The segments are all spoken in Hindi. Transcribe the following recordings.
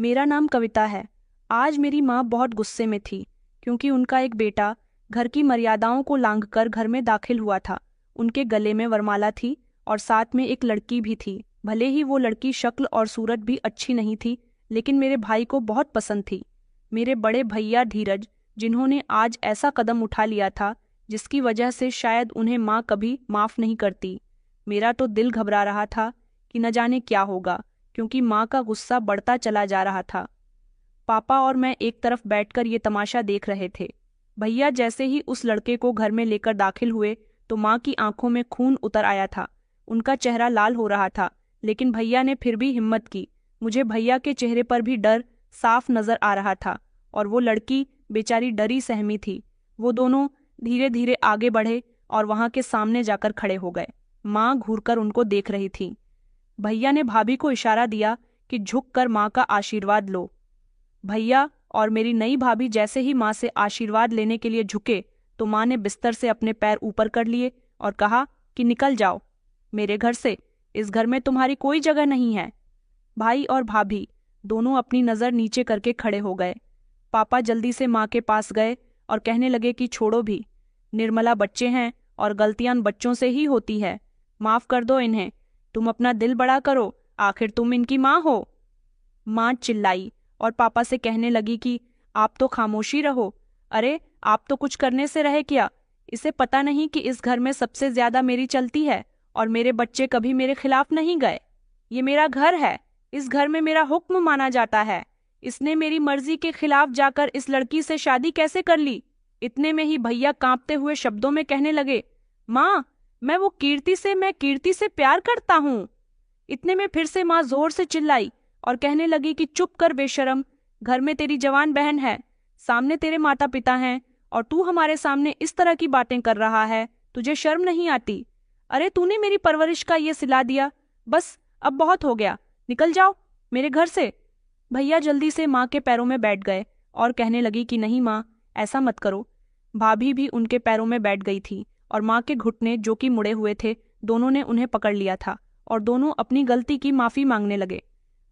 मेरा नाम कविता है। आज मेरी माँ बहुत गुस्से में थी क्योंकि उनका एक बेटा घर की मर्यादाओं को लांघकर घर में दाखिल हुआ था। उनके गले में वरमाला थी और साथ में एक लड़की भी थी। भले ही वो लड़की शक्ल और सूरत भी अच्छी नहीं थी, लेकिन मेरे भाई को बहुत पसंद थी। मेरे बड़े भैया धीरज, जिन्होंने आज ऐसा कदम उठा लिया था जिसकी वजह से शायद उन्हें माँ कभी माफ़ नहीं करती। मेरा तो दिल घबरा रहा था कि न जाने क्या होगा, क्योंकि माँ का गुस्सा बढ़ता चला जा रहा था। पापा और मैं एक तरफ बैठकर ये तमाशा देख रहे थे। भैया जैसे ही उस लड़के को घर में लेकर दाखिल हुए तो माँ की आंखों में खून उतर आया था। उनका चेहरा लाल हो रहा था, लेकिन भैया ने फिर भी हिम्मत की। मुझे भैया के चेहरे पर भी डर साफ नजर आ रहा था और वो लड़की बेचारी डरी सहमी थी। वो दोनों धीरे धीरे आगे बढ़े और वहां के सामने जाकर खड़े हो गए। माँ घूरकर उनको देख रही थी। भैया ने भाभी को इशारा दिया कि झुककर माँ का आशीर्वाद लो। भैया और मेरी नई भाभी जैसे ही माँ से आशीर्वाद लेने के लिए झुके तो माँ ने बिस्तर से अपने पैर ऊपर कर लिए और कहा कि निकल जाओ मेरे घर से, इस घर में तुम्हारी कोई जगह नहीं है। भाई और भाभी दोनों अपनी नज़र नीचे करके खड़े हो गए। पापा जल्दी से माँ के पास गए और कहने लगे कि छोड़ो भी, निर्मला बच्चे हैं और गलतियां बच्चों से ही होती है, माफ़ कर दो इन्हें, तुम अपना दिल बड़ा करो, आखिर तुम इनकी माँ हो। माँ चिल्लाई और पापा से कहने लगी कि आप तो खामोशी रहो। अरे आप तो कुछ करने से रहे क्या? इसे पता नहीं कि इस घर में सबसे ज्यादा मेरी चलती है और मेरे बच्चे कभी मेरे खिलाफ नहीं गए। ये मेरा घर है, इस घर में मेरा हुक्म माना जाता है। इसने मेरी मर्जी के खिलाफ जाकर इस लड़की से शादी कैसे कर ली? इतने में ही भैया कांपते हुए शब्दों में कहने लगे, माँ मैं कीर्ति से प्यार करता हूँ। इतने में फिर से माँ जोर से चिल्लाई और कहने लगी कि चुप कर बेशरम, घर में तेरी जवान बहन है, सामने तेरे माता पिता हैं और तू हमारे सामने इस तरह की बातें कर रहा है, तुझे शर्म नहीं आती? अरे तूने मेरी परवरिश का ये सिला दिया, बस अब बहुत हो गया, निकल जाओ मेरे घर से। भैया जल्दी से माँ के पैरों में बैठ गए और कहने लगी कि नहीं माँ, ऐसा मत करो। भाभी भी उनके पैरों में बैठ गई थी और माँ के घुटने जो कि मुड़े हुए थे, दोनों ने उन्हें पकड़ लिया था और दोनों अपनी गलती की माफ़ी मांगने लगे।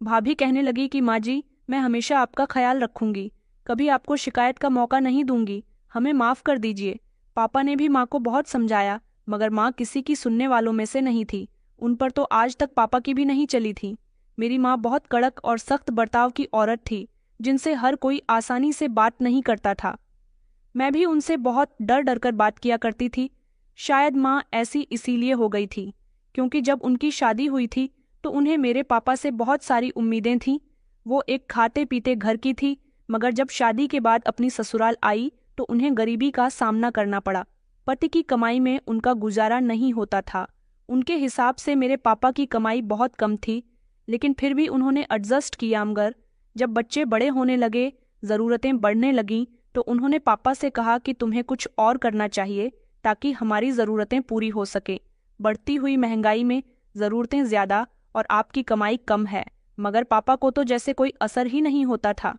भाभी कहने लगी कि माँ जी, मैं हमेशा आपका ख्याल रखूंगी, कभी आपको शिकायत का मौका नहीं दूंगी, हमें माफ़ कर दीजिए। पापा ने भी माँ को बहुत समझाया, मगर माँ किसी की सुनने वालों में से नहीं थी। उन पर तो आज तक पापा की भी नहीं चली थी। मेरी माँ बहुत कड़क और सख्त बर्ताव की औरत थी, जिनसे हर कोई आसानी से बात नहीं करता था। मैं भी उनसे बहुत डर डर कर बात किया करती थी। शायद माँ ऐसी इसीलिए हो गई थी क्योंकि जब उनकी शादी हुई थी तो उन्हें मेरे पापा से बहुत सारी उम्मीदें थीं। वो एक खाते पीते घर की थी, मगर जब शादी के बाद अपनी ससुराल आई तो उन्हें गरीबी का सामना करना पड़ा। पति की कमाई में उनका गुजारा नहीं होता था। उनके हिसाब से मेरे पापा की कमाई बहुत कम थी, लेकिन फिर भी उन्होंने एडजस्ट किया। मगर जब बच्चे बड़े होने लगे, ज़रूरतें बढ़ने लगीं, तो उन्होंने पापा से कहा कि तुम्हें कुछ और करना चाहिए ताकि हमारी ज़रूरतें पूरी हो सके। बढ़ती हुई महंगाई में ज़रूरतें ज़्यादा और आपकी कमाई कम है, मगर पापा को तो जैसे कोई असर ही नहीं होता था।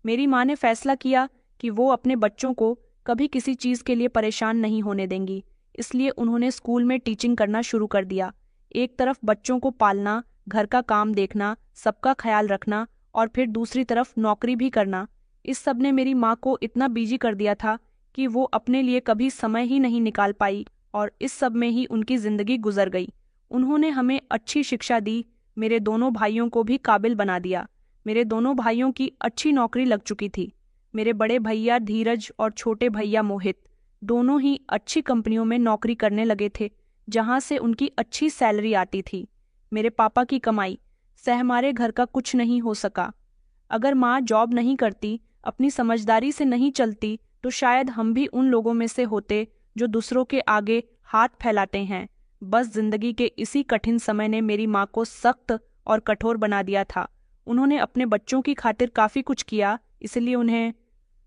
मेरी माँ ने फैसला किया कि वो अपने बच्चों को कभी किसी चीज़ के लिए परेशान नहीं होने देंगी, इसलिए उन्होंने स्कूल में टीचिंग करना शुरू कर दिया। एक तरफ बच्चों को पालना, घर का काम देखना, सबका ख्याल रखना और फिर दूसरी तरफ नौकरी भी करना। इस सब ने मेरी माँ को इतना बिजी कर दिया था कि वो अपने लिए कभी समय ही नहीं निकाल पाई और इस सब में ही उनकी ज़िंदगी गुजर गई। उन्होंने हमें अच्छी शिक्षा दी, मेरे दोनों भाइयों को भी काबिल बना दिया। मेरे दोनों भाइयों की अच्छी नौकरी लग चुकी थी। मेरे बड़े भैया धीरज और छोटे भैया मोहित दोनों ही अच्छी कंपनियों में नौकरी करने लगे थे, जहां से उनकी अच्छी सैलरी आती थी। मेरे पापा की कमाई से हमारे घर का कुछ नहीं हो सका। अगर माँ जॉब नहीं करती, अपनी समझदारी से नहीं चलती, तो शायद हम भी उन लोगों में से होते जो दूसरों के आगे हाथ फैलाते हैं। बस जिंदगी के इसी कठिन समय ने मेरी माँ को सख्त और कठोर बना दिया था। उन्होंने अपने बच्चों की खातिर काफ़ी कुछ किया, इसलिए उन्हें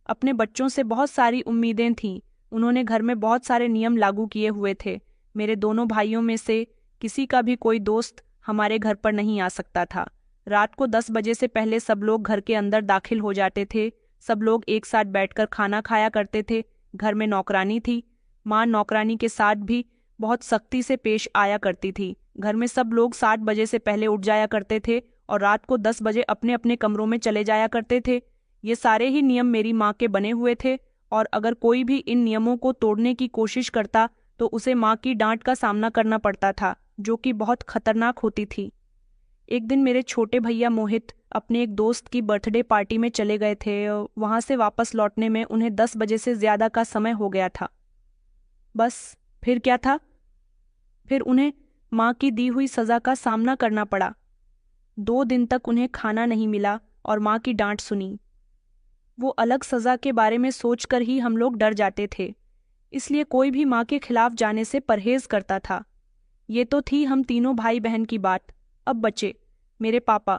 अपने बच्चों से बहुत सारी उम्मीदें थीं। उन्होंने घर में बहुत सारे नियम लागू किए हुए थे। मेरे दोनों भाइयों में से किसी का भी कोई दोस्त हमारे घर पर नहीं आ सकता था। रात को 10 बजे से पहले सब लोग घर के अंदर दाखिल हो जाते थे। सब लोग एक साथ बैठकर खाना खाया करते थे। घर में नौकरानी थी। माँ नौकरानी के साथ भी बहुत सख्ती से पेश आया करती थी। घर में सब लोग 7 बजे से पहले उठ जाया करते थे और रात को 10 बजे अपने अपने कमरों में चले जाया करते थे। ये सारे ही नियम मेरी माँ के बने हुए थे और अगर कोई भी इन नियमों को तोड़ने की कोशिश करता तो उसे माँ की डांट का सामना करना पड़ता था, जो कि बहुत खतरनाक होती थी। एक दिन मेरे छोटे भैया मोहित अपने एक दोस्त की बर्थडे पार्टी में चले गए थे। वहां से वापस लौटने में उन्हें 10 बजे से ज्यादा का समय हो गया था। बस फिर क्या था? फिर उन्हें माँ की दी हुई सजा का सामना करना पड़ा। 2 दिन तक उन्हें खाना नहीं मिला और माँ की डांट सुनी। वो अलग सजा के बारे में सोचकर ही हम लोग डर जाते थे, इसलिए कोई भी माँ के खिलाफ जाने से परहेज करता था। ये तो थी हम तीनों भाई बहन की बात। अब बचे मेरे पापा।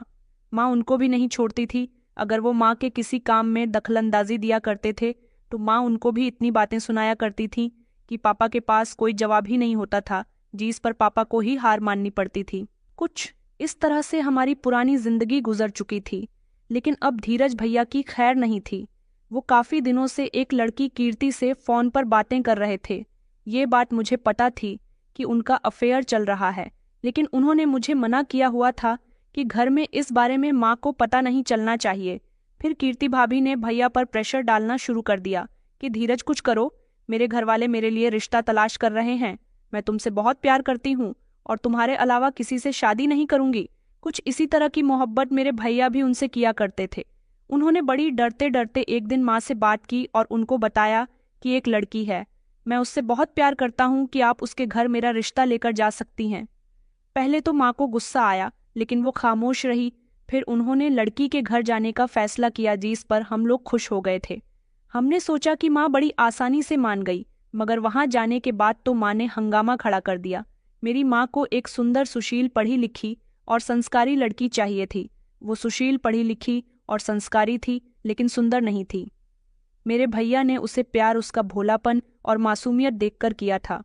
माँ उनको भी नहीं छोड़ती थी। अगर वो माँ के किसी काम में दखलंदाजी दिया करते थे तो माँ उनको भी इतनी बातें सुनाया करती थी कि पापा के पास कोई जवाब ही नहीं होता था, जिस पर पापा को ही हार माननी पड़ती थी। कुछ इस तरह से हमारी पुरानी जिंदगी गुजर चुकी थी। लेकिन अब धीरज भैया की खैर नहीं थी। वो काफी दिनों से एक लड़की कीर्ति से फोन पर बातें कर रहे थे। ये बात मुझे पता थी कि उनका अफेयर चल रहा है, लेकिन उन्होंने मुझे मना किया हुआ था कि घर में इस बारे में माँ को पता नहीं चलना चाहिए। फिर कीर्ति भाभी ने भैया पर प्रेशर डालना शुरू कर दिया कि धीरज कुछ करो, मेरे घर वाले मेरे लिए रिश्ता तलाश कर रहे हैं, मैं तुमसे बहुत प्यार करती हूँ और तुम्हारे अलावा किसी से शादी नहीं करूंगी। कुछ इसी तरह की मोहब्बत मेरे भैया भी उनसे किया करते थे। उन्होंने बड़ी डरते डरते एक दिन माँ से बात की और उनको बताया कि एक लड़की है, मैं उससे बहुत प्यार करता हूँ कि आप उसके घर मेरा रिश्ता लेकर जा सकती हैं। पहले तो माँ को गुस्सा आया, लेकिन वो खामोश रही। फिर उन्होंने लड़की के घर जाने का फैसला किया, जिस पर हम लोग खुश हो गए थे। हमने सोचा कि माँ बड़ी आसानी से मान गई, मगर वहां जाने के बाद तो माँ ने हंगामा खड़ा कर दिया। मेरी माँ को एक सुंदर, सुशील, पढ़ी लिखी और संस्कारी लड़की चाहिए थी। वो सुशील, पढ़ी लिखी और संस्कारी थी, लेकिन सुंदर नहीं थी। मेरे भैया ने उसे प्यार उसका भोलापन और मासूमियत देखकर किया था,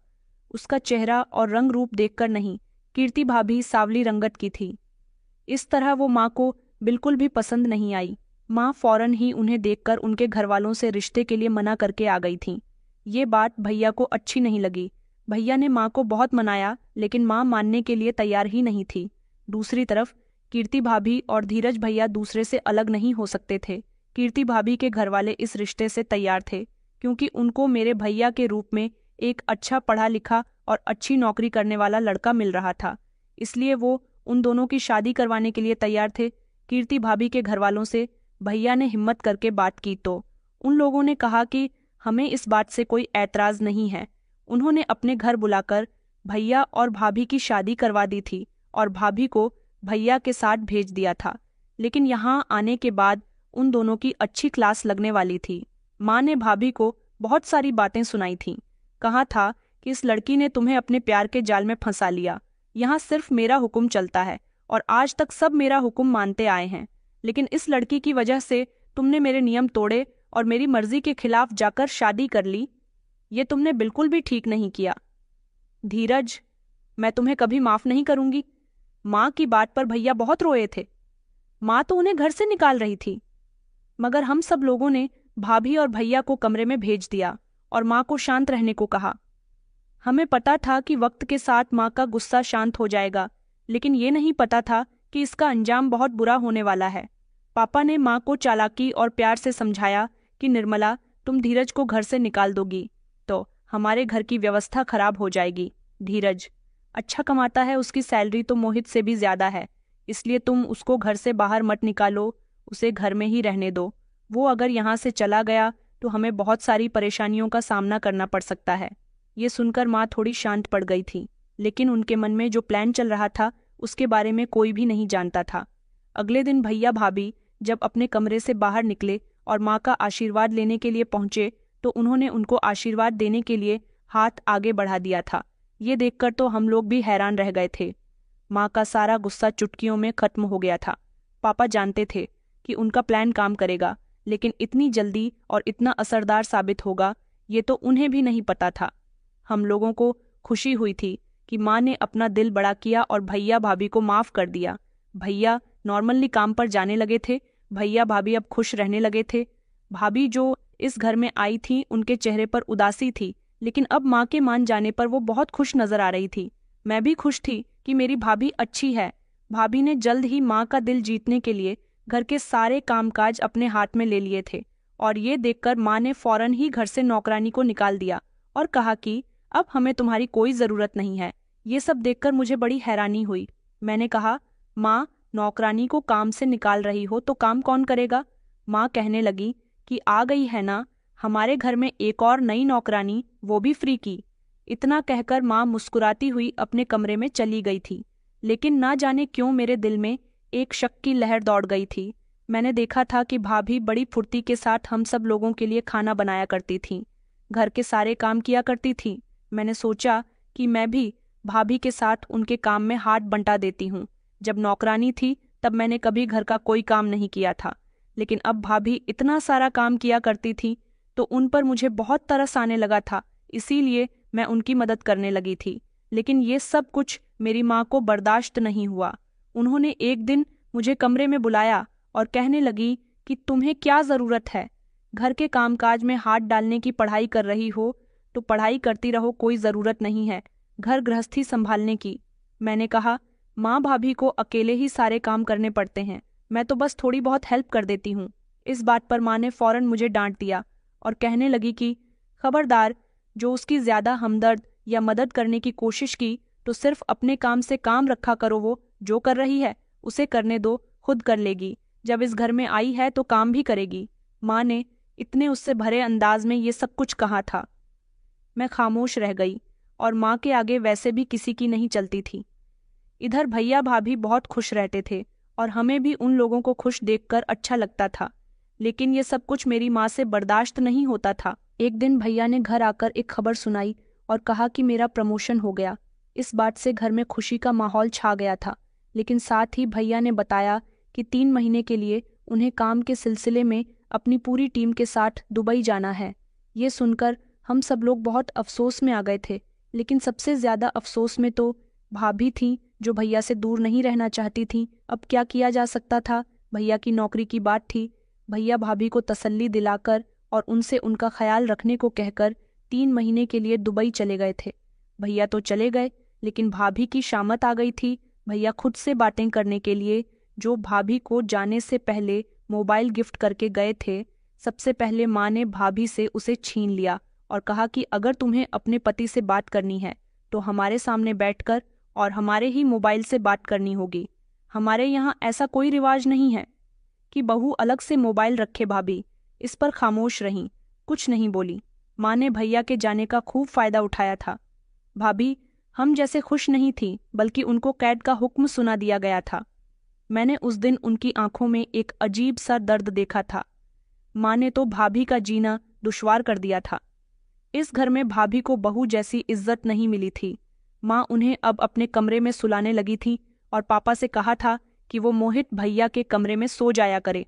उसका चेहरा और रंग रूप देखकर नहीं। कीर्ति भाभी सावली रंगत की थी। इस तरह वो माँ को बिल्कुल भी पसंद नहीं आई। माँ फौरन ही उन्हें देखकर उनके घरवालों से रिश्ते के लिए मना करके आ गई थी। ये बात भैया को अच्छी नहीं लगी। भैया ने माँ को बहुत मनाया, लेकिन माँ मानने के लिए तैयार ही नहीं थी। दूसरी तरफ कीर्ति भाभी और धीरज भैया दूसरे से अलग नहीं हो सकते थे। कीर्ति भाभी के घरवाले इस रिश्ते से तैयार थे, क्योंकि उनको मेरे भैया के रूप में एक अच्छा पढ़ा लिखा और अच्छी नौकरी करने वाला लड़का मिल रहा था। इसलिए वो उन दोनों की शादी करवाने के लिए तैयार थे। कीर्ति भाभी के घरवालों से भैया ने हिम्मत करके बात की तो उन लोगों ने कहा कि हमें इस बात से कोई ऐतराज नहीं है। उन्होंने अपने घर बुलाकर भैया और भाभी की शादी करवा दी थी और भाभी को भैया के साथ भेज दिया था। लेकिन यहाँ आने के बाद उन दोनों की अच्छी क्लास लगने वाली थी। माँ ने भाभी को बहुत सारी बातें सुनाई थीं। कहा था कि इस लड़की ने तुम्हें अपने प्यार के जाल में फंसा लिया। यहाँ सिर्फ मेरा हुक्म चलता है और आज तक सब मेरा हुक्म मानते आए हैं, लेकिन इस लड़की की वजह से तुमने मेरे नियम तोड़े और मेरी मर्जी के खिलाफ जाकर शादी कर ली। ये तुमने बिल्कुल भी ठीक नहीं किया। धीरज, मैं तुम्हें कभी माफ नहीं करूंगी। माँ की बात पर भैया बहुत रोए थे। माँ तो उन्हें घर से निकाल रही थी, मगर हम सब लोगों ने भाभी और भैया को कमरे में भेज दिया और माँ को शांत रहने को कहा। हमें पता था कि वक्त के साथ माँ का गुस्सा शांत हो जाएगा, लेकिन ये नहीं पता था कि इसका अंजाम बहुत बुरा होने वाला है। पापा ने माँ को चालाकी और प्यार से समझाया कि निर्मला, तुम धीरज को घर से निकाल दोगी तो हमारे घर की व्यवस्था खराब हो जाएगी। धीरज अच्छा कमाता है, उसकी सैलरी तो मोहित से भी ज्यादा है, इसलिए तुम उसको घर से बाहर मत निकालो, उसे घर में ही रहने दो। वो अगर यहाँ से चला गया तो हमें बहुत सारी परेशानियों का सामना करना पड़ सकता है। ये सुनकर माँ थोड़ी शांत पड़ गई थी, लेकिन उनके मन में जो प्लान चल रहा था उसके बारे में कोई भी नहीं जानता था। अगले दिन भैया भाभी जब अपने कमरे से बाहर निकले और माँ का आशीर्वाद लेने के लिए पहुंचे तो उन्होंने उनको आशीर्वाद देने के लिए हाथ आगे बढ़ा दिया था। ये देखकर तो हम लोग भी हैरान रह गए थे। माँ का सारा गुस्सा चुटकियों में खत्म हो गया था। पापा जानते थे कि उनका प्लान काम करेगा, लेकिन इतनी जल्दी और इतना असरदार साबित होगा ये तो उन्हें भी नहीं पता था। हम लोगों को खुशी हुई थी कि माँ ने अपना दिल बड़ा किया और भैया भाभी को माफ कर दिया। भैया नॉर्मली काम पर जाने लगे थे। भैया भाभी अब खुश रहने लगे थे। भाभी जो इस घर में आई थी उनके चेहरे पर उदासी थी, लेकिन अब माँ के मान जाने पर वो बहुत खुश नजर आ रही थी। मैं भी खुश थी कि मेरी भाभी अच्छी है। भाभी ने जल्द ही माँ का दिल जीतने के लिए घर के सारे कामकाज अपने हाथ में ले लिए थे और ये देखकर माँ ने फौरन ही घर से नौकरानी को निकाल दिया और कहा कि अब हमें तुम्हारी कोई ज़रूरत नहीं है। ये सब देखकर मुझे बड़ी हैरानी हुई। मैंने कहा, माँ, नौकरानी को काम से निकाल रही हो तो काम कौन करेगा? माँ कहने लगी कि आ गई है ना हमारे घर में एक और नई नौकरानी, वो भी फ्री की। इतना कहकर माँ मुस्कुराती हुई अपने कमरे में चली गई थी। लेकिन ना जाने क्यों मेरे दिल में एक शक की लहर दौड़ गई थी। मैंने देखा था कि भाभी बड़ी फुर्ती के साथ हम सब लोगों के लिए खाना बनाया करती थीं, घर के सारे काम किया करती थीं। मैंने सोचा कि मैं भी भाभी के साथ उनके काम में हाथ बंटा देती हूँ। जब नौकरानी थी तब मैंने कभी घर का कोई काम नहीं किया था, लेकिन अब भाभी इतना सारा काम किया करती थी तो उन पर मुझे बहुत तरस आने लगा था। इसीलिए मैं उनकी मदद करने लगी थी। लेकिन ये सब कुछ मेरी माँ को बर्दाश्त नहीं हुआ। उन्होंने एक दिन मुझे कमरे में बुलाया और कहने लगी कि तुम्हें क्या ज़रूरत है, घर के कामकाज में हाथ डालने की? पढ़ाई कर रही हो तो पढ़ाई करती रहो, कोई ज़रूरत नहीं है घर गृहस्थी संभालने की। मैंने कहा, माँ, भाभी को अकेले ही सारे काम करने पड़ते हैं, मैं तो बस थोड़ी बहुत हेल्प कर देती हूँ। इस बात पर माँ ने फौरन मुझे डांट दिया और कहने लगी कि खबरदार, जो उसकी ज़्यादा हमदर्द या मदद करने की कोशिश की तो सिर्फ अपने काम से काम रखा करो, वो जो कर रही है उसे करने दो, खुद कर लेगी। जब इस घर में आई है तो काम भी करेगी। माँ ने इतने उससे भरे अंदाज में ये सब कुछ कहा था। मैं खामोश रह गई और माँ के आगे वैसे भी किसी की नहीं चलती थी। इधर भैया भाभी बहुत खुश रहते थे और हमें भी उन लोगों को खुश देखकर अच्छा लगता था। लेकिन ये सब कुछ मेरी माँ से बर्दाश्त नहीं होता था। एक दिन भैया ने घर आकर एक खबर सुनाई और कहा कि मेरा प्रमोशन हो गया। इस बात से घर में खुशी का माहौल छा गया था। लेकिन साथ ही भैया ने बताया कि 3 महीने के लिए उन्हें काम के सिलसिले में अपनी पूरी टीम के साथ दुबई जाना है। ये सुनकर हम सब लोग बहुत अफसोस में आ गए थे। लेकिन सबसे ज़्यादा अफसोस में तो भाभी थीं, जो भैया से दूर नहीं रहना चाहती थीं। अब क्या किया जा सकता था? भैया की नौकरी की बात थी। भैया भाभी को तसल्ली दिलाकर और उनसे उनका ख्याल रखने को कहकर 3 महीने के लिए दुबई चले गए थे। भैया तो चले गए, लेकिन भाभी की शामत आ गई थी। भैया खुद से बातें करने के लिए, जो भाभी को जाने से पहले मोबाइल गिफ्ट करके गए थे, सबसे पहले माँ ने भाभी से उसे छीन लिया और कहा कि अगर तुम्हें अपने पति से बात करनी है तो हमारे सामने बैठकर और हमारे ही मोबाइल से बात करनी होगी। हमारे यहाँ ऐसा कोई रिवाज नहीं है कि बहू अलग से मोबाइल रखे। भाभी इस पर खामोश रहीं, कुछ नहीं बोली। माँ ने भैया के जाने का खूब फायदा उठाया था। भाभी हम जैसे खुश नहीं थी, बल्कि उनको कैद का हुक्म सुना दिया गया था। मैंने उस दिन उनकी आंखों में एक अजीब सा दर्द देखा था। माँ ने तो भाभी का जीना दुश्वार कर दिया था। इस घर में भाभी को बहू जैसी इज्जत नहीं मिली थी। माँ उन्हें अब अपने कमरे में सुलाने लगी थी और पापा से कहा था कि वो मोहित भैया के कमरे में सो जाया करे।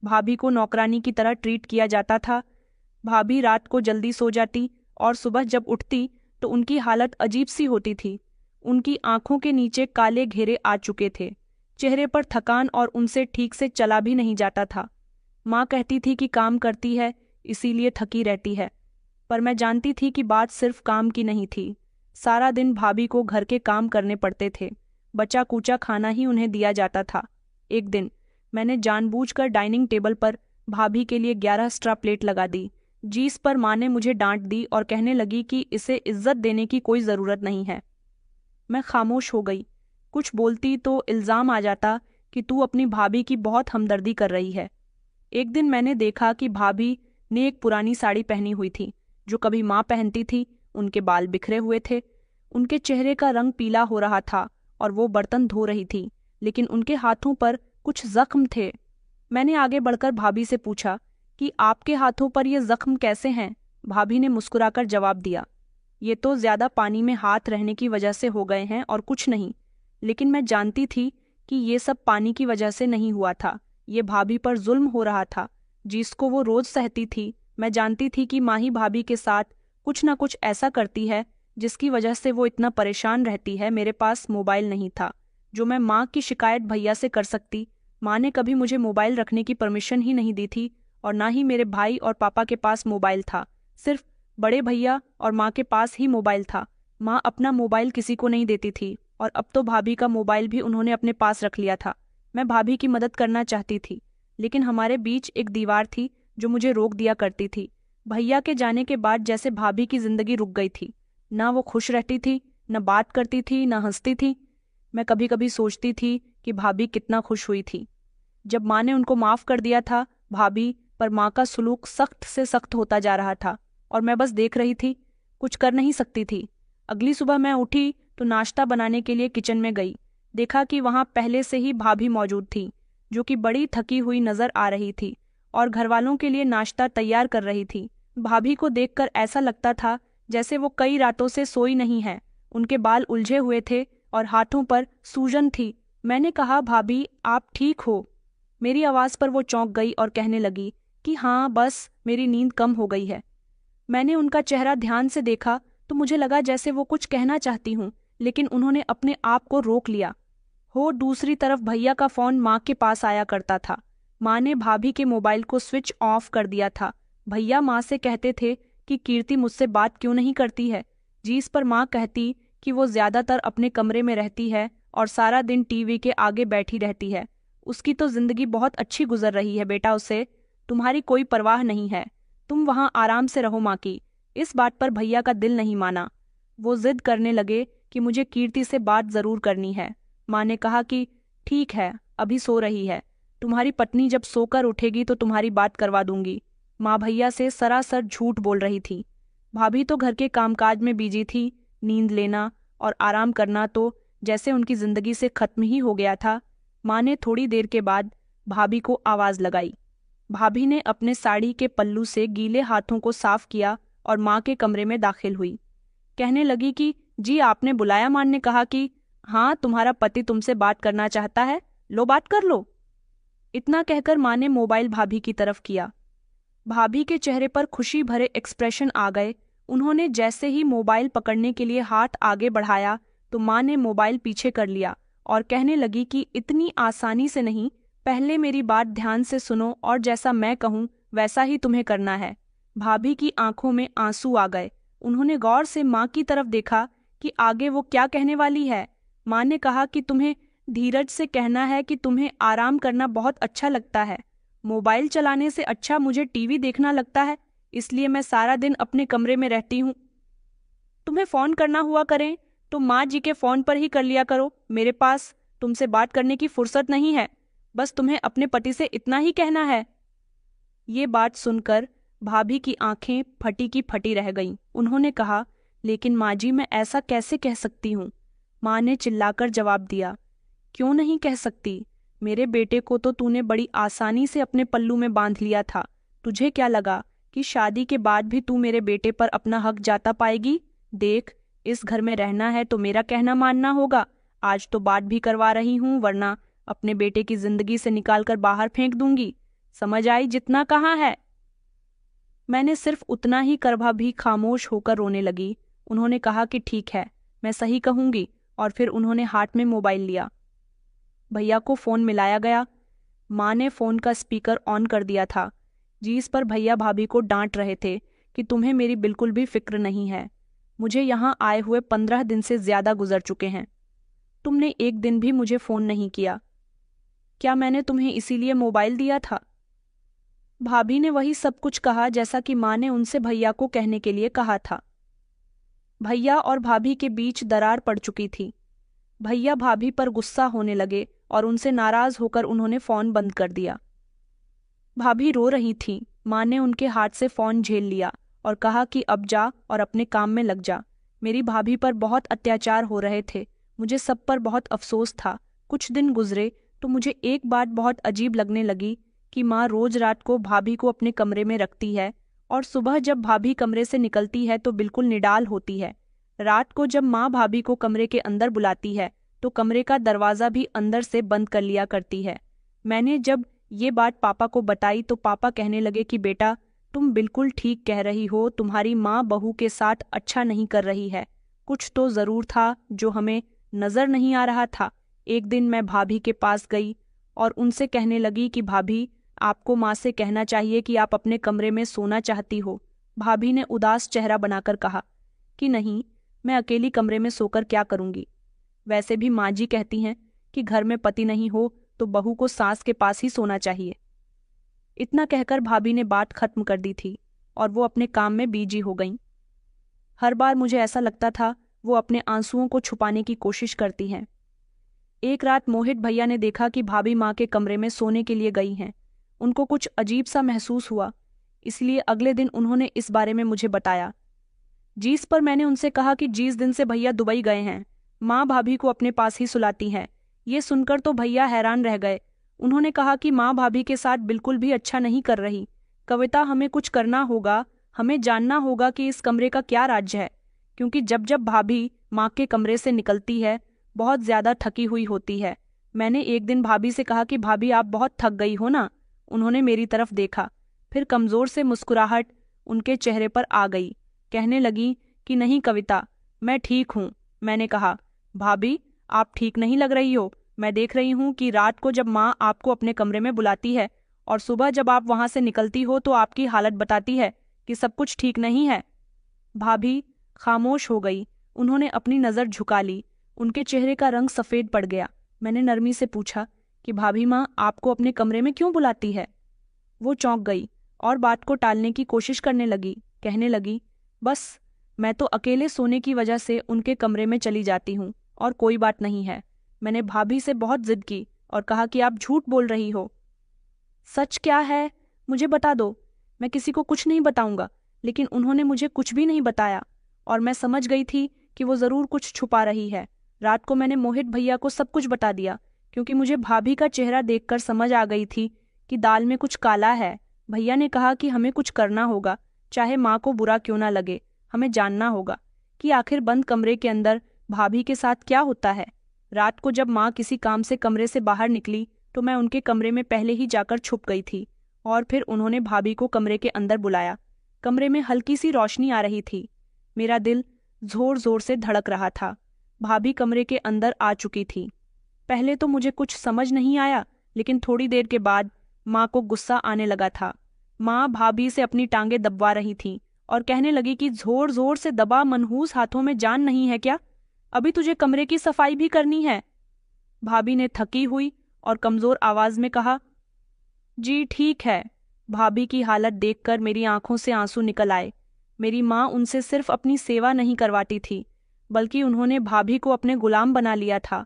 भाभी को नौकरानी की तरह ट्रीट किया जाता था। भाभी रात को जल्दी सो जाती और सुबह जब उठती तो उनकी हालत अजीब सी होती थी। उनकी आंखों के नीचे काले घेरे आ चुके थे, चेहरे पर थकान और उनसे ठीक से चला भी नहीं जाता था। माँ कहती थी कि काम करती है इसीलिए थकी रहती है, पर मैं जानती थी कि बात सिर्फ काम की नहीं थी। सारा दिन भाभी को घर के काम करने पड़ते थे। बचा कूचा खाना ही उन्हें दिया जाता था। एक दिन मैंने जानबूझकर डाइनिंग टेबल पर भाभी के लिए 11 एक्स्ट्रा प्लेट लगा दी, जिस पर माँ ने मुझे डांट दी और कहने लगी कि इसे इज्जत देने की कोई ज़रूरत नहीं है। मैं खामोश हो गई। कुछ बोलती तो इल्ज़ाम आ जाता कि तू अपनी भाभी की बहुत हमदर्दी कर रही है। एक दिन मैंने देखा कि भाभी ने एक पुरानी साड़ी पहनी हुई थी, जो कभी माँ पहनती थी। उनके बाल बिखरे हुए थे, उनके चेहरे का रंग पीला हो रहा था और वो बर्तन धो रही थी, लेकिन उनके हाथों पर कुछ जख्म थे। मैंने आगे बढ़कर भाभी से पूछा कि आपके हाथों पर ये जख्म कैसे हैं? भाभी ने मुस्कुराकर जवाब दिया, ये तो ज़्यादा पानी में हाथ रहने की वजह से हो गए हैं और कुछ नहीं। लेकिन मैं जानती थी कि ये सब पानी की वजह से नहीं हुआ था। ये भाभी पर जुल्म हो रहा था, जिसको वो रोज सहती थी। मैं जानती थी कि माही भाभी के साथ कुछ ना कुछ ऐसा करती है जिसकी वजह से वो इतना परेशान रहती है। मेरे पास मोबाइल नहीं था जो मैं माँ की शिकायत भैया से कर सकती। माँ ने कभी मुझे मोबाइल रखने की परमिशन ही नहीं दी थी और ना ही मेरे भाई और पापा के पास मोबाइल था। सिर्फ बड़े भैया और माँ के पास ही मोबाइल था। माँ अपना मोबाइल किसी को नहीं देती थी। और अब तो भाभी का मोबाइल भी उन्होंने अपने पास रख लिया था। मैं भाभी की मदद करना चाहती थी, लेकिन हमारे बीच एक दीवार थी जो मुझे रोक दिया करती थी। भैया के जाने के बाद जैसे भाभी की जिंदगी रुक गई थी। ना वो खुश रहती थी, न बात करती थी, न हंसती थी। मैं कभी कभी सोचती थी कि भाभी कितना खुश हुई थी जब माँ ने उनको माफ कर दिया था। भाभी पर माँ का सुलूक सख्त से सख्त होता जा रहा था और मैं बस देख रही थी, कुछ कर नहीं सकती थी। अगली सुबह मैं उठी तो नाश्ता बनाने के लिए किचन में गई। देखा कि वहां पहले से ही भाभी मौजूद थी, जो कि बड़ी थकी हुई नजर आ रही थी और घरवालों के लिए नाश्ता तैयार कर रही थी। भाभी को देखकर ऐसा लगता था जैसे वो कई रातों से सोई नहीं है। उनके बाल उलझे हुए थे और हाथों पर सूजन थी। मैंने कहा, भाभी आप ठीक हो? मेरी आवाज पर वो चौंक गई और कहने लगी कि हाँ, बस मेरी नींद कम हो गई है। मैंने उनका चेहरा ध्यान से देखा तो मुझे लगा जैसे वो कुछ कहना चाहती हूँ, लेकिन उन्होंने अपने आप को रोक लिया। दूसरी तरफ भैया का फोन माँ के पास आया करता था। माँ ने भाभी के मोबाइल को स्विच ऑफ कर दिया था। भैया माँ से कहते थे कि कीर्ति मुझसे बात क्यों नहीं करती है, जिस पर माँ कहती कि वो ज्यादातर अपने कमरे में रहती है और सारा दिन टीवी के आगे बैठी रहती है। उसकी तो जिंदगी बहुत अच्छी गुजर रही है बेटा, उसे तुम्हारी कोई परवाह नहीं है। तुम वहां आराम से रहो माँ की। इस बात पर भैया का दिल नहीं माना। वो जिद करने लगे कि मुझे कीर्ति से बात जरूर करनी है। माँ ने कहा कि ठीक है, अभी सो रही है, तुम्हारी पत्नी जब सोकर उठेगी तो तुम्हारी बात करवा दूंगी। माँ भैया से सरासर झूठ बोल रही थी। भाभी तो घर के कामकाज में बिजी थी। नींद लेना और आराम करना तो जैसे उनकी जिंदगी से खत्म ही हो गया था। माँ ने थोड़ी देर के बाद भाभी को आवाज लगाई। भाभी ने अपने साड़ी के पल्लू से गीले हाथों को साफ किया और माँ के कमरे में दाखिल हुई। कहने लगी कि जी आपने बुलाया? माँ ने कहा कि हाँ, तुम्हारा पति तुमसे बात करना चाहता है, लो बात कर लो। इतना कहकर माँ ने मोबाइल भाभी की तरफ किया। भाभी के चेहरे पर खुशी भरे एक्सप्रेशन आ गए। उन्होंने जैसे ही मोबाइल पकड़ने के लिए हाथ आगे बढ़ाया तो माँ ने मोबाइल पीछे कर लिया और कहने लगी कि इतनी आसानी से नहीं, पहले मेरी बात ध्यान से सुनो और जैसा मैं कहूँ वैसा ही तुम्हें करना है। भाभी की आंखों में आंसू आ गए। उन्होंने गौर से माँ की तरफ देखा कि आगे वो क्या कहने वाली है। माँ ने कहा कि तुम्हें धीरज से कहना है कि तुम्हें आराम करना बहुत अच्छा लगता है। मोबाइल चलाने से अच्छा मुझे टीवी देखना लगता है, इसलिए मैं सारा दिन अपने कमरे में रहती हूँ। तुम्हें फोन करना हुआ करें तो माँ जी के फोन पर ही कर लिया करो। मेरे पास तुमसे बात करने की फुर्सत नहीं है। बस तुम्हें अपने पति से इतना ही कहना है। ये बात सुनकर भाभी की आंखें फटी की फटी रह गईं। उन्होंने कहा, लेकिन माँ जी मैं ऐसा कैसे कह सकती हूँ? माँ ने चिल्लाकर जवाब दिया, क्यों नहीं कह सकती? मेरे बेटे को तो तूने बड़ी आसानी से अपने पल्लू में बांध लिया था। तुझे क्या लगा कि शादी के बाद भी तू मेरे बेटे पर अपना हक जाता पाएगी? देख, इस घर में रहना है तो मेरा कहना मानना होगा। आज तो बात भी करवा रही हूँ, वरना अपने बेटे की जिंदगी से निकालकर बाहर फेंक दूंगी। समझ आई जितना कहा है? मैंने सिर्फ उतना ही कर भाभी खामोश होकर रोने लगी। उन्होंने कहा कि ठीक है, मैं सही कहूंगी, और फिर उन्होंने हाथ में मोबाइल लिया। भैया को फोन मिलाया गया। माँ ने फोन का स्पीकर ऑन कर दिया था, जिस पर भैया भाभी को डांट रहे थे कि तुम्हें मेरी बिल्कुल भी फिक्र नहीं है। मुझे यहाँ आए हुए 15 दिन से ज्यादा गुजर चुके हैं। तुमने एक दिन भी मुझे फोन नहीं किया। क्या मैंने तुम्हें इसीलिए मोबाइल दिया था? भाभी ने वही सब कुछ कहा जैसा कि माँ ने उनसे भैया को कहने के लिए कहा था। भैया और भाभी के बीच दरार पड़ चुकी थी। भैया भाभी पर गुस्सा होने लगे और उनसे नाराज होकर उन्होंने फोन बंद कर दिया। भाभी रो रही थी। माँ ने उनके हाथ से फोन झेल लिया और कहा कि अब जा और अपने काम में लग जा। मेरी भाभी पर बहुत अत्याचार हो रहे थे। मुझे सब पर बहुत अफसोस था। कुछ दिन गुजरे तो मुझे एक बात बहुत अजीब लगने लगी कि माँ रोज रात को भाभी को अपने कमरे में रखती है और सुबह जब भाभी कमरे से निकलती है तो बिल्कुल निडाल होती है। रात को जब माँ भाभी को कमरे के अंदर बुलाती है तो कमरे का दरवाजा भी अंदर से बंद कर लिया करती है। मैंने जब ये बात पापा को बताई तो पापा कहने लगे कि बेटा, तुम बिल्कुल ठीक कह रही हो, तुम्हारी माँ बहू के साथ अच्छा नहीं कर रही है। कुछ तो जरूर था जो हमें नजर नहीं आ रहा था। एक दिन मैं भाभी के पास गई और उनसे कहने लगी कि भाभी, आपको माँ से कहना चाहिए कि आप अपने कमरे में सोना चाहती हो। भाभी ने उदास चेहरा बनाकर कहा कि नहीं, मैं अकेली कमरे में सोकर क्या करूंगी। वैसे भी माँ जी कहती हैं कि घर में पति नहीं हो तो बहू को सास के पास ही सोना चाहिए। इतना कहकर भाभी ने बात खत्म कर दी थी और वो अपने काम में बिजी हो गईं। हर बार मुझे ऐसा लगता था वो अपने आंसुओं को छुपाने की कोशिश करती हैं। एक रात मोहित भैया ने देखा कि भाभी माँ के कमरे में सोने के लिए गई हैं। उनको कुछ अजीब सा महसूस हुआ, इसलिए अगले दिन उन्होंने इस बारे में मुझे बताया। जिस पर मैंने उनसे कहा कि जिस दिन से भैया दुबई गए हैं माँ भाभी को अपने पास ही सुलाती हैं। ये सुनकर तो भैया हैरान रह गए। उन्होंने कहा कि माँ भाभी के साथ बिल्कुल भी अच्छा नहीं कर रही। कविता, हमें कुछ करना होगा, हमें जानना होगा कि इस कमरे का क्या राज है, क्योंकि जब जब भाभी माँ के कमरे से निकलती है बहुत ज्यादा थकी हुई होती है। मैंने एक दिन भाभी से कहा कि भाभी आप बहुत थक गई हो ना। उन्होंने मेरी तरफ देखा, फिर कमजोर से मुस्कुराहट उनके चेहरे पर आ गई। कहने लगी कि नहीं कविता, मैं ठीक हूँ। मैंने कहा, भाभी आप ठीक नहीं लग रही हो। मैं देख रही हूँ कि रात को जब माँ आपको अपने कमरे में बुलाती है और सुबह जब आप वहां से निकलती हो तो आपकी हालत बताती है कि सब कुछ ठीक नहीं है। भाभी खामोश हो गई। उन्होंने अपनी नज़र झुका ली। उनके चेहरे का रंग सफ़ेद पड़ गया। मैंने नरमी से पूछा कि भाभी माँ आपको अपने कमरे में क्यों बुलाती है। वो चौंक गई और बात को टालने की कोशिश करने लगी। कहने लगी, बस मैं तो अकेले सोने की वजह से उनके कमरे में चली जाती हूँ और कोई बात नहीं है। मैंने भाभी से बहुत जिद की और कहा कि आप झूठ बोल रही हो। सच क्या है मुझे बता दो। मैं किसी को कुछ नहीं बताऊंगा। लेकिन उन्होंने मुझे कुछ भी नहीं बताया और मैं समझ गई थी कि वो ज़रूर कुछ छुपा रही है। रात को मैंने मोहित भैया को सब कुछ बता दिया, क्योंकि मुझे भाभी का चेहरा देखकर समझ आ गई थी कि दाल में कुछ काला है। भैया ने कहा कि हमें कुछ करना होगा, चाहे माँ को बुरा क्यों ना लगे। हमें जानना होगा कि आखिर बंद कमरे के अंदर भाभी के साथ क्या होता है। रात को जब माँ किसी काम से कमरे से बाहर निकली तो मैं उनके कमरे में पहले ही जाकर छुप गई थी और फिर उन्होंने भाभी को कमरे के अंदर बुलाया। कमरे में हल्की सी रोशनी आ रही थी। मेरा दिल जोर जोर से धड़क रहा था। भाभी कमरे के अंदर आ चुकी थी। पहले तो मुझे कुछ समझ नहीं आया, लेकिन थोड़ी देर के बाद माँ को गुस्सा आने लगा था। माँ भाभी से अपनी टांगें दबवा रही थी और कहने लगी कि जोर जोर से दबा, मनहूस हाथों में जान नहीं है क्या? अभी तुझे कमरे की सफाई भी करनी है। भाभी ने थकी हुई और कमजोर आवाज में कहा, जी ठीक है। भाभी की हालत देखकर मेरी आंखों से आंसू निकल आए। मेरी माँ उनसे सिर्फ अपनी सेवा नहीं करवाती थी, बल्कि उन्होंने भाभी को अपने गुलाम बना लिया था।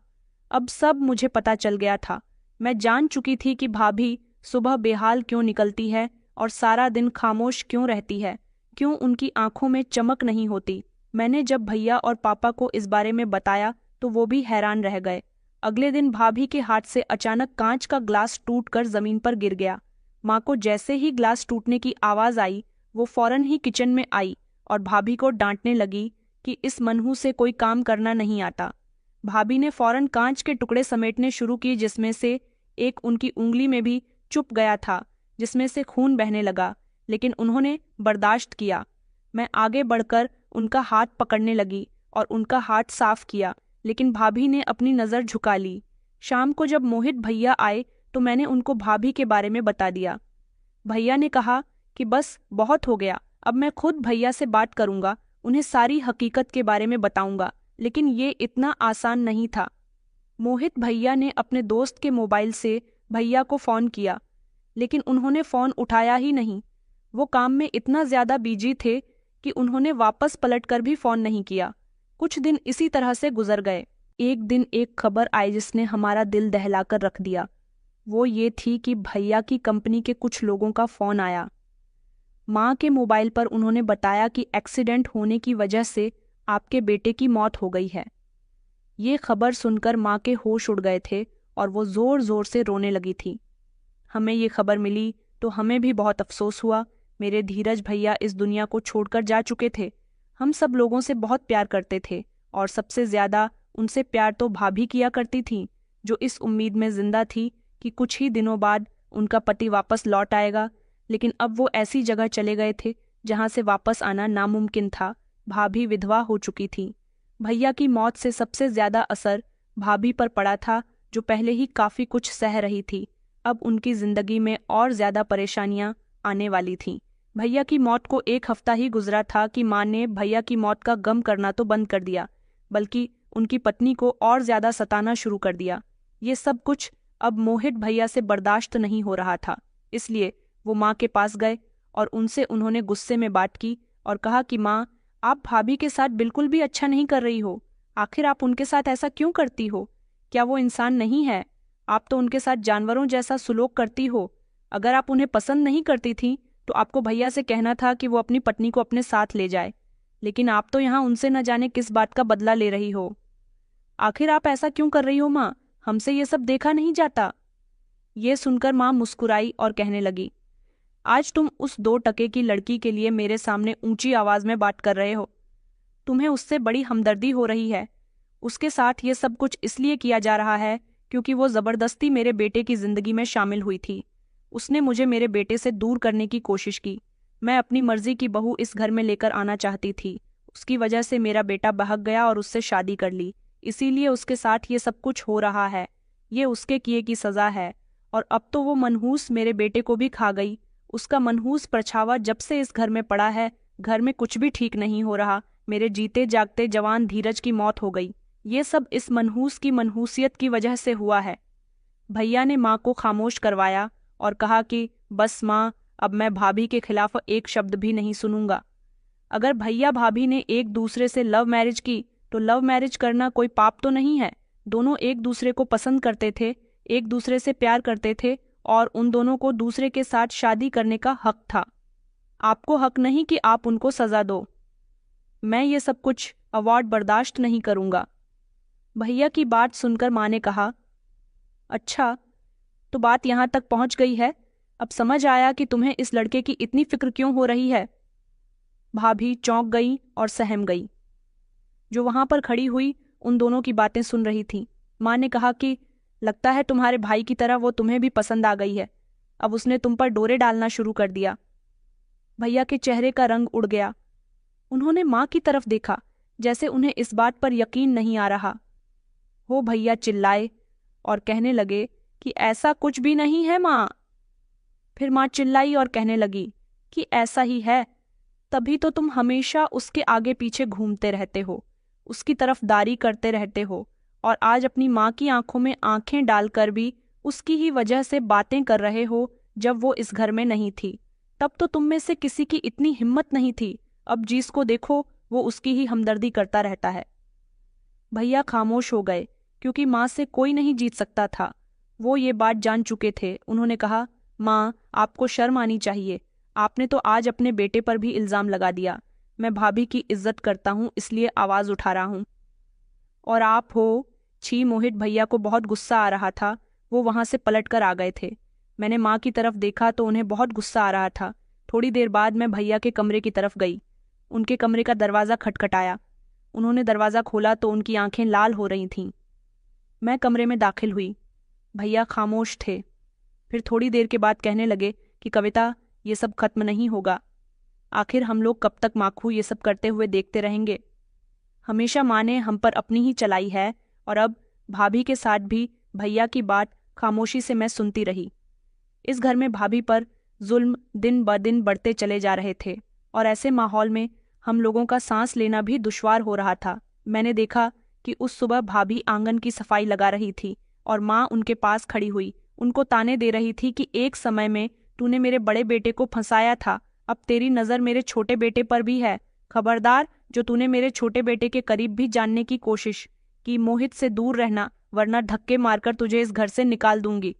अब सब मुझे पता चल गया था। मैं जान चुकी थी कि भाभी सुबह बेहाल क्यों निकलती है और सारा दिन खामोश क्यों रहती है, क्यों उनकी आंखों में चमक नहीं होती। मैंने जब भैया और पापा को इस बारे में बताया तो वो भी हैरान रह गए। अगले दिन भाभी के हाथ से अचानक कांच का ग्लास टूटकर जमीन पर गिर गया। माँ को जैसे ही ग्लास टूटने की आवाज आई, वो फौरन ही किचन में आई और भाभी को डांटने लगी कि इस मनहू से कोई काम करना नहीं आता। भाभी ने फौरन कांच के टुकड़े समेटने शुरू किए, जिसमें से एक उनकी उंगली में भी चुप गया था, जिसमें से खून बहने लगा, लेकिन उन्होंने बर्दाश्त किया। मैं आगे बढ़कर उनका हाथ पकड़ने लगी और उनका हाथ साफ किया, लेकिन भाभी ने अपनी नज़र झुका ली। शाम को जब मोहित भैया आए तो मैंने उनको भाभी के बारे में बता दिया। भैया ने कहा कि बस बहुत हो गया, अब मैं खुद भैया से बात करूंगा, उन्हें सारी हकीकत के बारे में बताऊंगा। लेकिन ये इतना आसान नहीं था। मोहित भैया ने अपने दोस्त के मोबाइल से भैया को फ़ोन किया, लेकिन उन्होंने फ़ोन उठाया ही नहीं। वो काम में इतना ज़्यादा बिजी थे कि उन्होंने वापस पलटकर भी फ़ोन नहीं किया। कुछ दिन इसी तरह से गुजर गए। एक दिन एक खबर आई जिसने हमारा दिल दहलाकर रख दिया। वो ये थी कि भैया की कंपनी के कुछ लोगों का फ़ोन आया। माँ के मोबाइल पर उन्होंने बताया कि एक्सीडेंट होने की वजह से आपके बेटे की मौत हो गई है। ये खबर सुनकर माँ के होश उड़ गए थे और वो ज़ोर ज़ोर से रोने लगी थी। हमें ये खबर मिली तो हमें भी बहुत अफसोस हुआ। मेरे धीरज भैया इस दुनिया को छोड़कर जा चुके थे। हम सब लोगों से बहुत प्यार करते थे और सबसे ज़्यादा उनसे प्यार तो भाभी किया करती थीं, जो इस उम्मीद में जिंदा थी कि कुछ ही दिनों बाद उनका पति वापस लौट आएगा। लेकिन अब वो ऐसी जगह चले गए थे जहाँ से वापस आना नामुमकिन था। भाभी विधवा हो चुकी थी। भैया की मौत से सबसे ज़्यादा असर भाभी पर पड़ा था, जो पहले ही काफ़ी कुछ सह रही थी। अब उनकी ज़िंदगी में और ज़्यादा परेशानियां आने वाली थीं। भैया की मौत को एक हफ्ता ही गुजरा था कि माँ ने भैया की मौत का गम करना तो बंद कर दिया, बल्कि उनकी पत्नी को और ज्यादा सताना शुरू कर दिया। ये सब कुछ अब मोहित भैया से बर्दाश्त नहीं हो रहा था, इसलिए वो माँ के पास गए और उनसे उन्होंने गुस्से में बात की और कहा कि माँ, आप भाभी के साथ बिल्कुल भी अच्छा नहीं कर रही हो। आखिर आप उनके साथ ऐसा क्यों करती हो? क्या वो इंसान नहीं है? आप तो उनके साथ जानवरों जैसा सुलूक करती हो। अगर आप उन्हें पसंद नहीं करती थी तो आपको भैया से कहना था कि वो अपनी पत्नी को अपने साथ ले जाए, लेकिन आप तो यहाँ उनसे न जाने किस बात का बदला ले रही हो। आखिर आप ऐसा क्यों कर रही हो माँ? हमसे ये सब देखा नहीं जाता। ये सुनकर माँ मुस्कुराई और कहने लगी, आज तुम उस 2 टके की लड़की के लिए मेरे सामने ऊंची आवाज में बात कर रहे हो। तुम्हें उससे बड़ी हमदर्दी हो रही है। उसके साथ ये सब कुछ इसलिए किया जा रहा है क्योंकि वो जबरदस्ती मेरे बेटे की जिंदगी में शामिल हुई थी। उसने मुझे मेरे बेटे से दूर करने की कोशिश की। मैं अपनी मर्जी की बहू इस घर में लेकर आना चाहती थी। उसकी वजह से मेरा बेटा बहक गया और उससे शादी कर ली, इसीलिए उसके साथ ये सब कुछ हो रहा है। ये उसके किए की सजा है। और अब तो वो मनहूस मेरे बेटे को भी खा गई। उसका मनहूस परछावा जब से इस घर में पड़ा है, घर में कुछ भी ठीक नहीं हो रहा। मेरे जीते जागते जवान धीरज की मौत हो गई। ये सब इस मनहूस की मनहूसियत की वजह से हुआ है। भैया ने माँ को खामोश करवाया और कहा कि बस माँ, अब मैं भाभी के खिलाफ एक शब्द भी नहीं सुनूंगा। अगर भैया भाभी ने एक दूसरे से लव मैरिज की तो लव मैरिज करना कोई पाप तो नहीं है। दोनों एक दूसरे को पसंद करते थे, एक दूसरे से प्यार करते थे और उन दोनों को दूसरे के साथ शादी करने का हक था। आपको हक नहीं कि आप उनको सजा दो। मैं ये सब कुछ अवार्ड बर्दाश्त नहीं करूंगा। भैया की बात सुनकर माँ ने कहा, अच्छा, तो बात यहाँ तक पहुँच गई है। अब समझ आया कि तुम्हें इस लड़के की इतनी फिक्र क्यों हो रही है। भाभी चौंक गई और सहम गई, जो वहां पर खड़ी हुई उन दोनों की बातें सुन रही थी। माँ ने कहा कि लगता है तुम्हारे भाई की तरह वो तुम्हें भी पसंद आ गई है। अब उसने तुम पर डोरे डालना शुरू कर दिया। भैया के चेहरे का रंग उड़ गया। उन्होंने माँ की तरफ देखा, जैसे उन्हें इस बात पर यकीन नहीं आ रहा हो। भैया चिल्लाए और कहने लगे कि ऐसा कुछ भी नहीं है माँ। फिर माँ चिल्लाई और कहने लगी कि ऐसा ही है, तभी तो तुम हमेशा उसके आगे पीछे घूमते रहते हो, उसकी तरफदारी करते रहते हो और आज अपनी माँ की आंखों में आंखें डालकर भी उसकी ही वजह से बातें कर रहे हो। जब वो इस घर में नहीं थी तब तो तुम में से किसी की इतनी हिम्मत नहीं थी। अब जिसको देखो वो उसकी ही हमदर्दी करता रहता है। भैया खामोश हो गए क्योंकि माँ से कोई नहीं जीत सकता था। वो ये बात जान चुके थे। उन्होंने कहा, माँ, आपको शर्म आनी चाहिए। आपने तो आज अपने बेटे पर भी इल्जाम लगा दिया। मैं भाभी की इज्जत करता हूँ इसलिए आवाज उठा रहा हूँ। और आप हो? छी। मोहित भैया को बहुत गुस्सा आ रहा था। वो वहां से पलट कर आ गए थे। मैंने माँ की तरफ देखा तो उन्हें बहुत गुस्सा आ रहा था। थोड़ी देर बाद मैं भैया के कमरे की तरफ गई। उनके कमरे का दरवाज़ा खटखटाया। उन्होंने दरवाज़ा खोला तो उनकी आंखें लाल हो रही थीं। मैं कमरे में दाखिल हुई। भैया खामोश थे। फिर थोड़ी देर के बाद कहने लगे कि कविता, ये सब खत्म नहीं होगा। आखिर हम लोग कब तक माखू ये सब करते हुए देखते रहेंगे? हमेशा माँ ने हम पर अपनी ही चलाई है और अब भाभी के साथ भी भैया की बात खामोशी से मैं सुनती रही। इस घर में भाभी पर जुल्म दिन ब दिन बढ़ते चले जा रहे थे और ऐसे माहौल में हम लोगों का सांस लेना भी दुश्वार हो रहा था। मैंने देखा कि उस सुबह भाभी आंगन की सफाई लगा रही थी और माँ उनके पास खड़ी हुई उनको ताने दे रही थी कि एक समय में तूने मेरे बड़े बेटे को फंसाया था, अब तेरी नज़र मेरे छोटे बेटे पर भी है। खबरदार, जो तूने मेरे छोटे बेटे के करीब भी जानने की कोशिश की, मोहित से दूर रहना, वरना धक्के मारकर तुझे इस घर से निकाल दूंगी।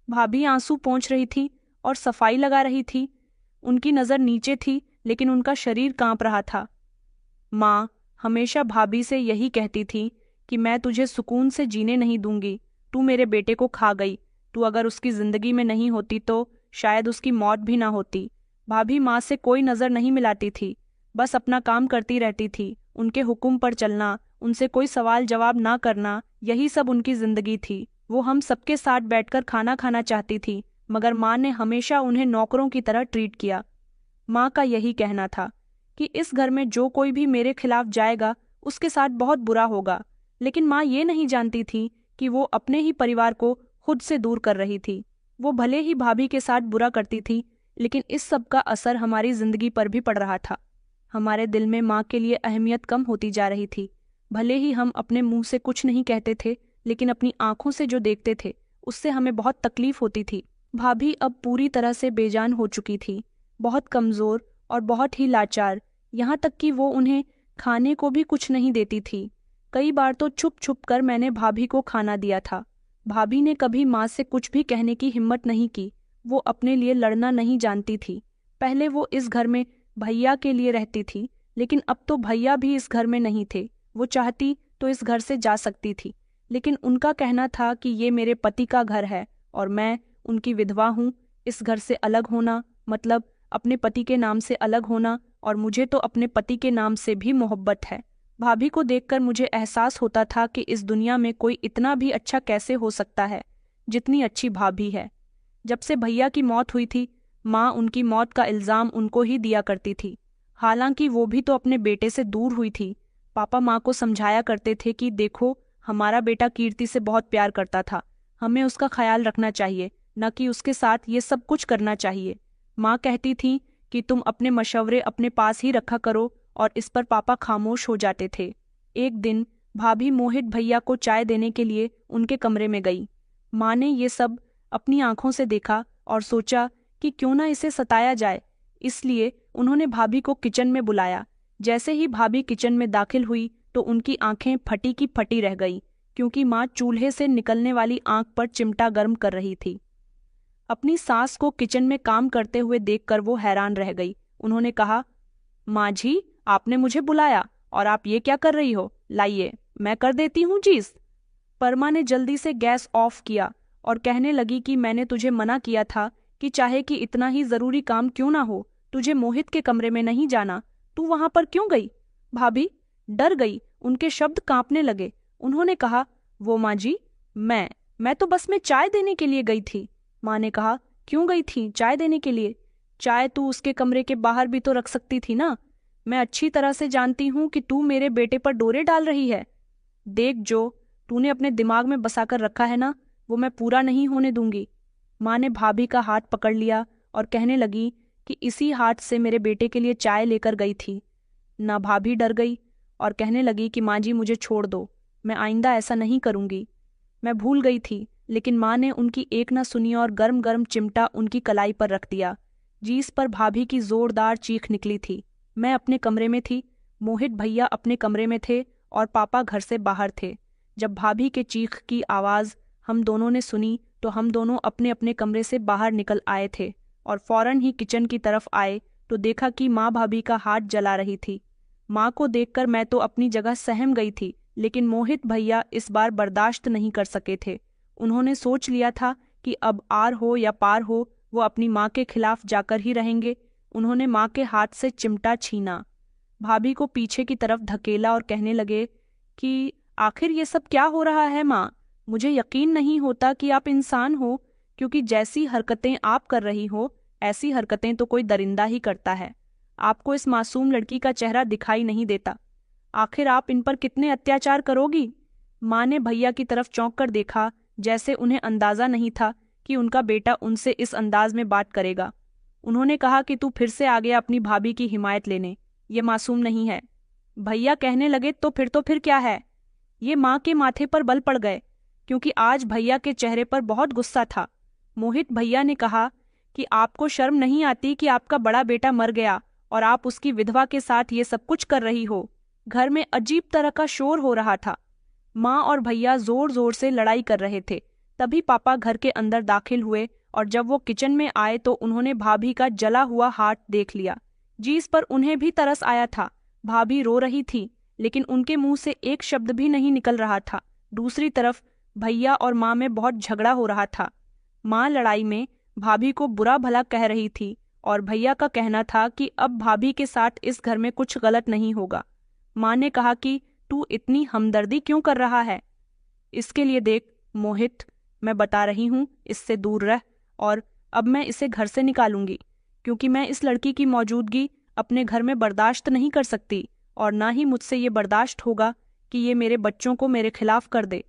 भाभी आंसू पोंछ रही थी और सफाई लगा रही थी। उनकी नज़र नीचे थी लेकिन उनका शरीर कांप रहा था। माँ हमेशा भाभी से यही कहती थी कि मैं तुझे सुकून से जीने नहीं दूंगी। तू मेरे बेटे को खा गई। तू अगर उसकी जिंदगी में नहीं होती तो शायद उसकी मौत भी ना होती। भाभी माँ से कोई नज़र नहीं मिलाती थी, बस अपना काम करती रहती थी। उनके हुक्म पर चलना, उनसे कोई सवाल जवाब ना करना, यही सब उनकी जिंदगी थी। वो हम सबके साथ बैठकर खाना खाना चाहती थी, मगर माँ ने हमेशा उन्हें नौकरों की तरह ट्रीट किया। माँ का यही कहना था कि इस घर में जो कोई भी मेरे खिलाफ जाएगा उसके साथ बहुत बुरा होगा। लेकिन माँ ये नहीं जानती थी कि वो अपने ही परिवार को खुद से दूर कर रही थी। वो भले ही भाभी के साथ बुरा करती थी, लेकिन इस सब का असर हमारी जिंदगी पर भी पड़ रहा था। हमारे दिल में माँ के लिए अहमियत कम होती जा रही थी। भले ही हम अपने मुंह से कुछ नहीं कहते थे, लेकिन अपनी आंखों से जो देखते थे उससे हमें बहुत तकलीफ होती थी। भाभी अब पूरी तरह से बेजान हो चुकी थी, बहुत कमज़ोर और बहुत ही लाचार, यहाँ तक कि वो उन्हें खाने को भी कुछ नहीं देती थी। कई बार तो छुप छुप कर मैंने भाभी को खाना दिया था। भाभी ने कभी माँ से कुछ भी कहने की हिम्मत नहीं की। वो अपने लिए लड़ना नहीं जानती थी। पहले वो इस घर में भैया के लिए रहती थी, लेकिन अब तो भैया भी इस घर में नहीं थे। वो चाहती तो इस घर से जा सकती थी, लेकिन उनका कहना था कि ये मेरे पति का घर है और मैं उनकी विधवा हूँ। इस घर से अलग होना मतलब अपने पति के नाम से अलग होना, और मुझे तो अपने पति के नाम से भी मोहब्बत है। भाभी को देखकर मुझे एहसास होता था कि इस दुनिया में कोई इतना भी अच्छा कैसे हो सकता है जितनी अच्छी भाभी है। जब से भैया की मौत हुई थी, माँ उनकी मौत का इल्ज़ाम उनको ही दिया करती थी, हालांकि वो भी तो अपने बेटे से दूर हुई थी। पापा माँ को समझाया करते थे कि देखो, हमारा बेटा कीर्ति से बहुत प्यार करता था, हमें उसका ख्याल रखना चाहिए, न कि उसके साथ ये सब कुछ करना चाहिए। माँ कहती थी कि तुम अपने मशवरे अपने पास ही रखा करो, और इस पर पापा खामोश हो जाते थे। एक दिन भाभी मोहित भैया को चाय देने के लिए उनके कमरे में गई। माँ ने ये सब अपनी आंखों से देखा और सोचा कि क्यों ना इसे सताया जाए, इसलिए उन्होंने भाभी को किचन में बुलाया। जैसे ही भाभी किचन में दाखिल हुई तो उनकी आंखें फटी की फटी रह गई, क्योंकि माँ चूल्हे से निकलने वाली आंख पर चिमटा गर्म कर रही थी। अपनी सास को किचन में काम करते हुए देखकर वो हैरान रह गई। उन्होंने कहा, माँ जी, आपने मुझे बुलाया और आप ये क्या कर रही हो? लाइए, मैं कर देती हूँ चीज। परमा ने जल्दी से गैस ऑफ किया और कहने लगी कि मैंने तुझे मना किया था कि चाहे कि इतना ही जरूरी काम क्यों ना हो, तुझे मोहित के कमरे में नहीं जाना। तू वहां पर क्यों गई? भाभी डर गई, उनके शब्द कांपने लगे। उन्होंने कहा, वो माँ जी, मैं तो बस में चाय देने के लिए गई थी। माँ ने कहा, क्यों गई थी चाय देने के लिए? चाय तू उसके कमरे के बाहर भी तो रख सकती थी ना। मैं अच्छी तरह से जानती हूँ कि तू मेरे बेटे पर डोरे डाल रही है। देख, जो तूने अपने दिमाग में बसाकर रखा है ना, वो मैं पूरा नहीं होने दूंगी। माँ ने भाभी का हाथ पकड़ लिया और कहने लगी कि इसी हाथ से मेरे बेटे के लिए चाय लेकर गई थी ना। भाभी डर गई और कहने लगी कि माँ जी, मुझे छोड़ दो, मैं आइंदा ऐसा नहीं करूंगी। मैं भूल गई थी, लेकिन माँ ने उनकी एक न सुनी और गर्म गर्म चिमटा उनकी कलाई पर रख दिया, जिस पर भाभी की जोरदार चीख निकली थी। मैं अपने कमरे में थी, मोहित भैया अपने कमरे में थे और पापा घर से बाहर थे। जब भाभी के चीख की आवाज़ हम दोनों ने सुनी तो हम दोनों अपने अपने कमरे से बाहर निकल आए थे और फौरन ही किचन की तरफ आए तो देखा कि माँ भाभी का हाथ जला रही थी। माँ को देखकर मैं तो अपनी जगह सहम गई थी, लेकिन मोहित भैया इस बार बर्दाश्त नहीं कर सके थे। उन्होंने सोच लिया था कि अब आर हो या पार हो, वो अपनी माँ के खिलाफ जाकर ही रहेंगे। उन्होंने माँ के हाथ से चिमटा छीना, भाभी को पीछे की तरफ धकेला और कहने लगे कि आखिर ये सब क्या हो रहा है माँ? मुझे यकीन नहीं होता कि आप इंसान हो, क्योंकि जैसी हरकतें आप कर रही हो ऐसी हरकतें तो कोई दरिंदा ही करता है। आपको इस मासूम लड़की का चेहरा दिखाई नहीं देता। आखिर आप इन पर कितने अत्याचार करोगी? माँ ने भैया की तरफ चौंक कर देखा, जैसे उन्हें अंदाजा नहीं था कि उनका बेटा उनसे इस अंदाज में बात करेगा। उन्होंने कहा कि तू फिर से आ गया अपनी भाभी की हिमायत लेने, ये मासूम नहीं है। भैया कहने लगे, तो फिर क्या है? ये माँ के माथे पर बल पड़ गए, क्योंकि आज भैया के चेहरे पर बहुत गुस्सा था। मोहित भैया ने कहा कि आपको शर्म नहीं आती कि आपका बड़ा बेटा मर गया और आप उसकी विधवा के साथ ये सब कुछ कर रही हो? घर में अजीब तरह का शोर हो रहा था। माँ और भैया जोर जोर से लड़ाई कर रहे थे। तभी पापा घर के अंदर दाखिल हुए और जब वो किचन में आए तो उन्होंने भाभी का जला हुआ हाथ देख लिया, जिस पर उन्हें भी तरस आया था। भाभी रो रही थी, लेकिन उनके मुंह से एक शब्द भी नहीं निकल रहा था। दूसरी तरफ भैया और माँ में बहुत झगड़ा हो रहा था। माँ लड़ाई में भाभी को बुरा भला कह रही थी और भैया का कहना था कि अब भाभी के साथ इस घर में कुछ गलत नहीं होगा। माँ ने कहा कि तू इतनी हमदर्दी क्यों कर रहा है? इसके लिए देख मोहित, मैं बता रही हूँ, इससे दूर रह, और अब मैं इसे घर से निकालूंगी, क्योंकि मैं इस लड़की की मौजूदगी अपने घर में बर्दाश्त नहीं कर सकती, और ना ही मुझसे ये बर्दाश्त होगा कि ये मेरे बच्चों को मेरे खिलाफ कर दे।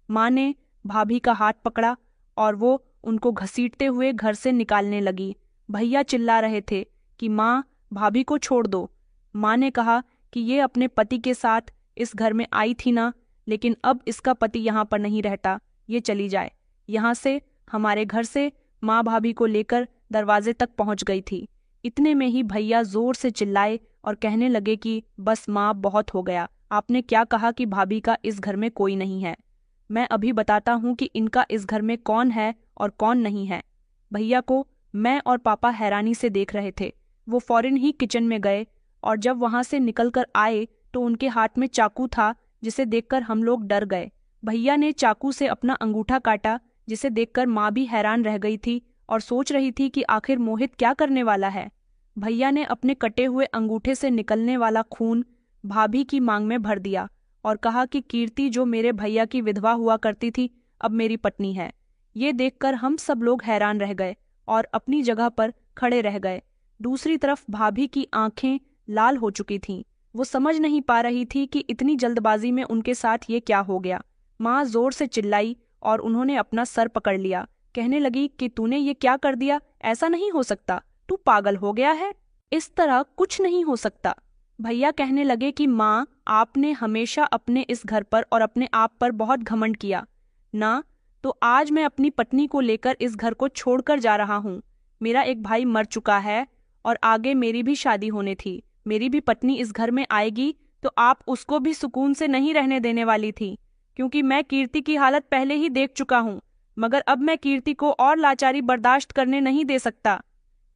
माँ ने भाभी का हाथ पकड़ा और वो उनको घसीटते हुए घर से निकालने लगी। भैया चिल्ला रहे थे कि माँ, भाभी को छोड़ दो। माँ ने कहा कि ये अपने पति के साथ इस घर में आई थी ना, लेकिन अब इसका पति यहाँ पर नहीं रहता, ये चली जाए यहाँ से, हमारे घर से। माँ भाभी को लेकर दरवाजे तक पहुंच गई थी। इतने में ही भैया जोर से चिल्लाए और कहने लगे कि बस माँ, बहुत हो गया। आपने क्या कहा कि भाभी का इस घर में कोई नहीं है? मैं अभी बताता हूँ कि इनका इस घर में कौन है और कौन नहीं है। भैया को मैं और पापा हैरानी से देख रहे थे। वो फौरन ही किचन में गए और जब वहां से निकलकर आए तो उनके हाथ में चाकू था, जिसे देखकर हम लोग डर गए। भैया ने चाकू से अपना अंगूठा काटा, जिसे देखकर माँ भी हैरान रह गई थी और सोच रही थी कि आखिर मोहित क्या करने वाला है। भैया ने अपने कटे हुए अंगूठे से निकलने वाला खून भाभी की मांग में भर दिया और कहा कि कीर्ति, जो मेरे भैया की विधवा हुआ करती थी, अब मेरी पत्नी है। ये देखकर हम सब लोग हैरान रह गए और अपनी जगह पर खड़े रह गए। दूसरी तरफ भाभी की आंखें लाल हो चुकी थीं। वो समझ नहीं पा रही थी कि इतनी जल्दबाजी में उनके साथ ये क्या हो गया। माँ जोर से चिल्लाई और उन्होंने अपना सर पकड़ लिया। कहने लगी कि तूने ये क्या कर दिया? ऐसा नहीं हो सकता, तू पागल हो गया है, इस तरह कुछ नहीं हो सकता। भैया कहने लगे कि माँ, आपने हमेशा अपने इस घर पर और अपने आप पर बहुत घमंड किया ना, तो आज मैं अपनी पत्नी को लेकर इस घर को छोड़कर जा रहा हूँ। मेरा एक भाई मर चुका है और आगे मेरी भी शादी होने थी। मेरी भी पत्नी इस घर में आएगी तो आप उसको भी सुकून से नहीं रहने देने वाली थी, क्योंकि मैं कीर्ति की हालत पहले ही देख चुका हूँ। मगर अब मैं कीर्ति को और लाचारी बर्दाश्त करने नहीं दे सकता।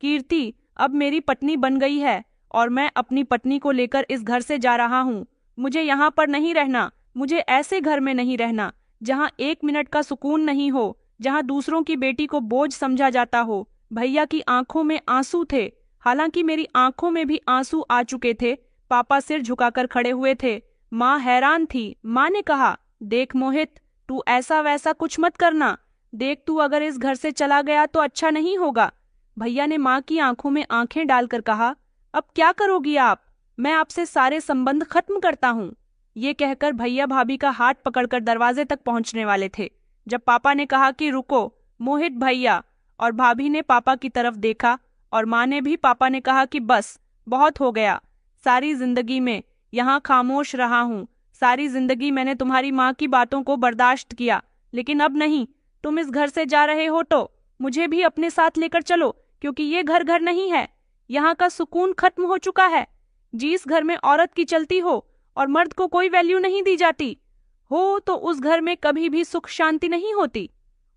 कीर्ति अब मेरी पत्नी बन गई है और मैं अपनी पत्नी को लेकर इस घर से जा रहा हूँ। मुझे यहाँ पर नहीं रहना, मुझे ऐसे घर में नहीं रहना जहाँ 1 मिनट का सुकून नहीं हो, जहाँ दूसरों की बेटी को बोझ समझा जाता हो। भैया की आंखों में आंसू थे, हालांकि मेरी आंखों में भी आंसू आ चुके थे। पापा सिर झुकाकर खड़े हुए थे। माँ हैरान थी। माँ ने कहा, देख मोहित, तू ऐसा वैसा कुछ मत करना। देख, तू अगर इस घर से चला गया तो अच्छा नहीं होगा। भैया ने माँ की आंखों में आंखें डालकर कहा, अब क्या करोगी आप? मैं आपसे सारे संबंध खत्म करता हूँ। ये कहकर भैया भाभी का हाथ पकड़कर दरवाजे तक पहुंचने वाले थे, जब पापा ने कहा कि रुको मोहित भैया, और भाभी ने पापा की तरफ देखा और माँ ने भी। पापा ने कहा कि बस, बहुत हो गया। सारी जिंदगी में यहाँ खामोश रहा हूँ, सारी जिंदगी मैंने तुम्हारी माँ की बातों को बर्दाश्त किया, लेकिन अब नहीं। तुम इस घर से जा रहे हो तो मुझे भी अपने साथ लेकर चलो, क्योंकि ये घर घर नहीं है। यहाँ का सुकून खत्म हो चुका है। जिस घर में औरत की चलती हो और मर्द को कोई वैल्यू नहीं दी जाती हो, तो उस घर में कभी भी सुख शांति नहीं होती।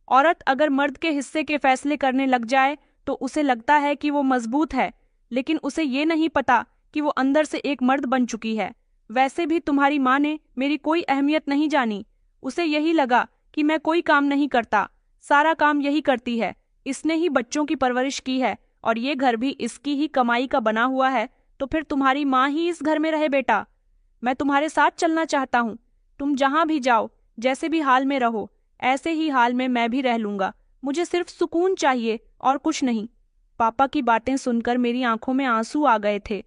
औरत अगर मर्द के हिस्से के फैसले करने लग जाए तो उसे लगता है कि वो मजबूत है, लेकिन उसे ये नहीं पता कि वो अंदर से एक मर्द बन चुकी है। वैसे भी तुम्हारी माँ ने मेरी कोई अहमियत नहीं जानी। उसे यही लगा कि मैं कोई काम नहीं करता, सारा काम यही करती है। इसने ही बच्चों की परवरिश की है और ये घर भी इसकी ही कमाई का बना हुआ है, तो फिर तुम्हारी माँ ही इस घर में रहे। बेटा, मैं तुम्हारे साथ चलना चाहता हूँ। तुम जहाँ भी जाओ, जैसे भी हाल में रहो, ऐसे ही हाल में मैं भी रह लूंगा। मुझे सिर्फ सुकून चाहिए और कुछ नहीं। पापा की बातें सुनकर मेरी आंखों में आंसू आ गए थे।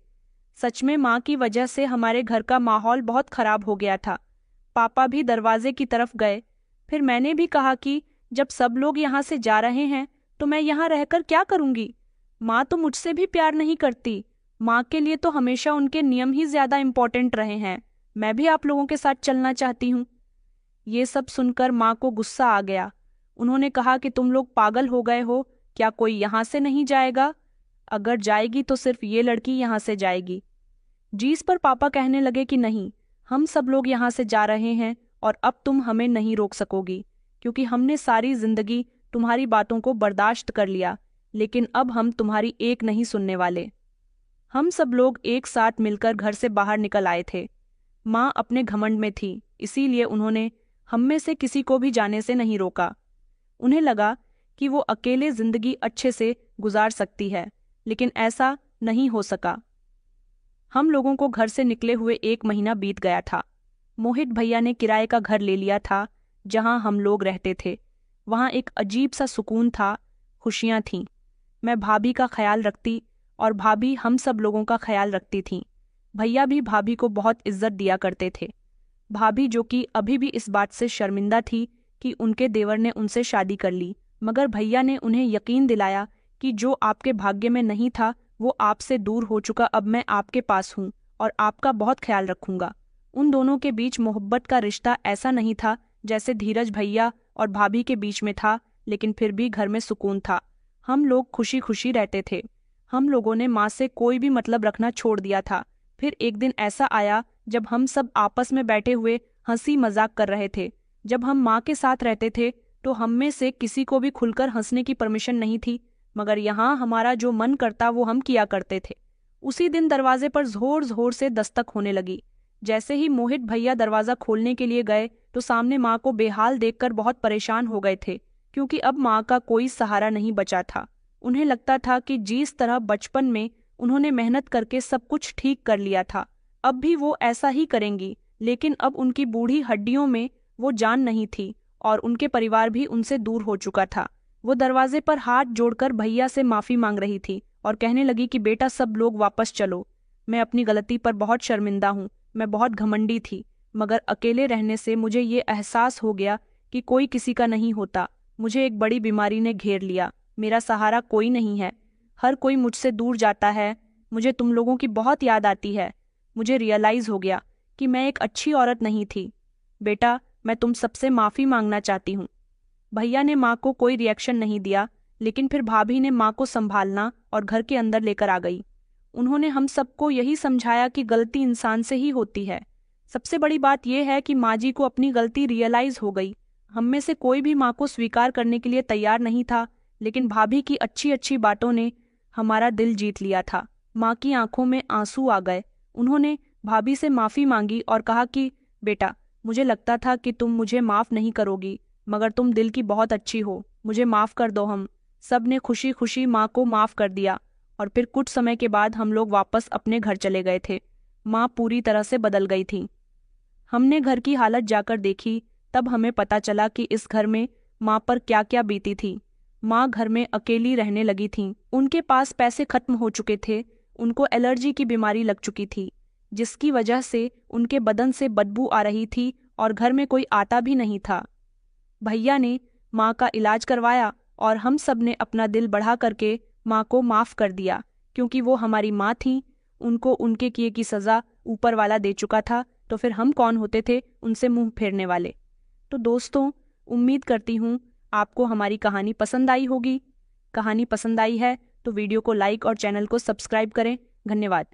सच में माँ की वजह से हमारे घर का माहौल बहुत खराब हो गया था। पापा भी दरवाजे की तरफ गए। फिर मैंने भी कहा कि जब सब लोग यहाँ से जा रहे हैं तो मैं यहाँ रहकर क्या करूँगी? माँ तो मुझसे भी प्यार नहीं करती। माँ के लिए तो हमेशा उनके नियम ही ज्यादा इम्पोर्टेंट रहे हैं। मैं भी आप लोगों के साथ चलना चाहती हूँ। ये सब सुनकर माँ को गुस्सा आ गया। उन्होंने कहा कि तुम लोग पागल हो गए हो क्या? कोई यहाँ से नहीं जाएगा? अगर जाएगी तो सिर्फ ये लड़की यहाँ से जाएगी। जिस पर पापा कहने लगे कि नहीं, हम सब लोग यहाँ से जा रहे हैं और अब तुम हमें नहीं रोक सकोगी, क्योंकि हमने सारी जिंदगी तुम्हारी बातों को बर्दाश्त कर लिया, लेकिन अब हम तुम्हारी एक नहीं सुनने वाले। हम सब लोग एक साथ मिलकर घर से बाहर निकल आए थे। माँ अपने घमंड में थी, इसीलिए उन्होंने हम में से किसी को भी जाने से नहीं रोका। उन्हें लगा कि वो अकेले जिंदगी अच्छे से गुजार सकती है, लेकिन ऐसा नहीं हो सका। हम लोगों को घर से निकले हुए 1 महीना बीत गया था। मोहित भैया ने किराए का घर ले लिया था जहां हम लोग रहते थे। वहां एक अजीब सा सुकून था, खुशियां थीं। मैं भाभी का ख्याल रखती और भाभी हम सब लोगों का ख्याल रखती थीं। भैया भी भाभी को बहुत इज्जत दिया करते थे। भाभी, जो कि अभी भी इस बात से शर्मिंदा थी कि उनके देवर ने उनसे शादी कर ली, मगर भैया ने उन्हें यकीन दिलाया कि जो आपके भाग्य में नहीं था वो आपसे दूर हो चुका। अब मैं आपके पास हूँ और आपका बहुत ख्याल रखूंगा। उन दोनों के बीच मोहब्बत का रिश्ता ऐसा नहीं था जैसे धीरज भैया और भाभी के बीच में था, लेकिन फिर भी घर में सुकून था। हम लोग खुशी खुशी रहते थे। हम लोगों ने माँ से कोई भी मतलब रखना छोड़ दिया था। फिर एक दिन ऐसा आया जब हम सब आपस में बैठे हुए हंसी मजाक कर रहे थे। जब हम माँ के साथ रहते थे तो हम में से किसी को भी खुलकर हंसने की परमिशन नहीं थी, मगर यहाँ हमारा जो मन करता वो हम किया करते थे। उसी दिन दरवाजे पर जोर जोर से दस्तक होने लगी। जैसे ही मोहित भैया दरवाजा खोलने के लिए गए तो सामने माँ को बेहाल देखकर बहुत परेशान हो गए थे, क्योंकि अब माँ का कोई सहारा नहीं बचा था। उन्हें लगता था कि जिस तरह बचपन में उन्होंने मेहनत करके सब कुछ ठीक कर लिया था, अब भी वो ऐसा ही करेंगी, लेकिन अब उनकी बूढ़ी हड्डियों में वो जान नहीं थी और उनके परिवार भी उनसे दूर हो चुका था। वो दरवाजे पर हाथ जोड़कर भैया से माफी मांग रही थी और कहने लगी कि बेटा, सब लोग वापस चलो। मैं अपनी गलती पर बहुत शर्मिंदा हूँ। मैं बहुत घमंडी थी, मगर अकेले रहने से मुझे ये एहसास हो गया कि कोई किसी का नहीं होता। मुझे एक बड़ी बीमारी ने घेर लिया। मेरा सहारा कोई नहीं है। हर कोई मुझसे दूर जाता है। मुझे तुम लोगों की बहुत याद आती है। मुझे रियलाइज हो गया कि मैं एक अच्छी औरत नहीं थी। बेटा, मैं तुम सबसे माफ़ी मांगना चाहती हूँ। भैया ने माँ को कोई रिएक्शन नहीं दिया, लेकिन फिर भाभी ने माँ को संभालना और घर के अंदर लेकर आ गई। उन्होंने हम सबको यही समझाया कि गलती इंसान से ही होती है। सबसे बड़ी बात यह है कि माँ जी को अपनी गलती रियलाइज हो गई। हम में से कोई भी माँ को स्वीकार करने के लिए तैयार नहीं था, लेकिन भाभी की अच्छी अच्छी बातों ने हमारा दिल जीत लिया था। माँ की आंखों में आंसू आ गए। उन्होंने भाभी से माफ़ी मांगी और कहा कि बेटा, मुझे लगता था कि तुम मुझे माफ़ नहीं करोगी, मगर तुम दिल की बहुत अच्छी हो। मुझे माफ़ कर दो। हम सब ने खुशी खुशी माँ को माफ़ कर दिया और फिर कुछ समय के बाद हम लोग वापस अपने घर चले गए थे। माँ पूरी तरह से बदल गई थी। हमने घर की हालत जाकर देखी, तब हमें पता चला कि इस घर में माँ पर क्या क्या बीती थी। माँ घर में अकेली रहने लगी थीं। उनके पास पैसे खत्म हो चुके थे। उनको एलर्जी की बीमारी लग चुकी थी, जिसकी वजह से उनके बदन से बदबू आ रही थी और घर में कोई आता भी नहीं था। भैया ने माँ का इलाज करवाया और हम सब ने अपना दिल बढ़ा करके माँ को माफ़ कर दिया, क्योंकि वो हमारी माँ थी। उनको उनके किए की सज़ा ऊपर वाला दे चुका था, तो फिर हम कौन होते थे उनसे मुंह फेरने वाले। तो दोस्तों, उम्मीद करती हूँ आपको हमारी कहानी पसंद आई होगी। कहानी पसंद आई है तो वीडियो को लाइक और चैनल को सब्सक्राइब करें। धन्यवाद।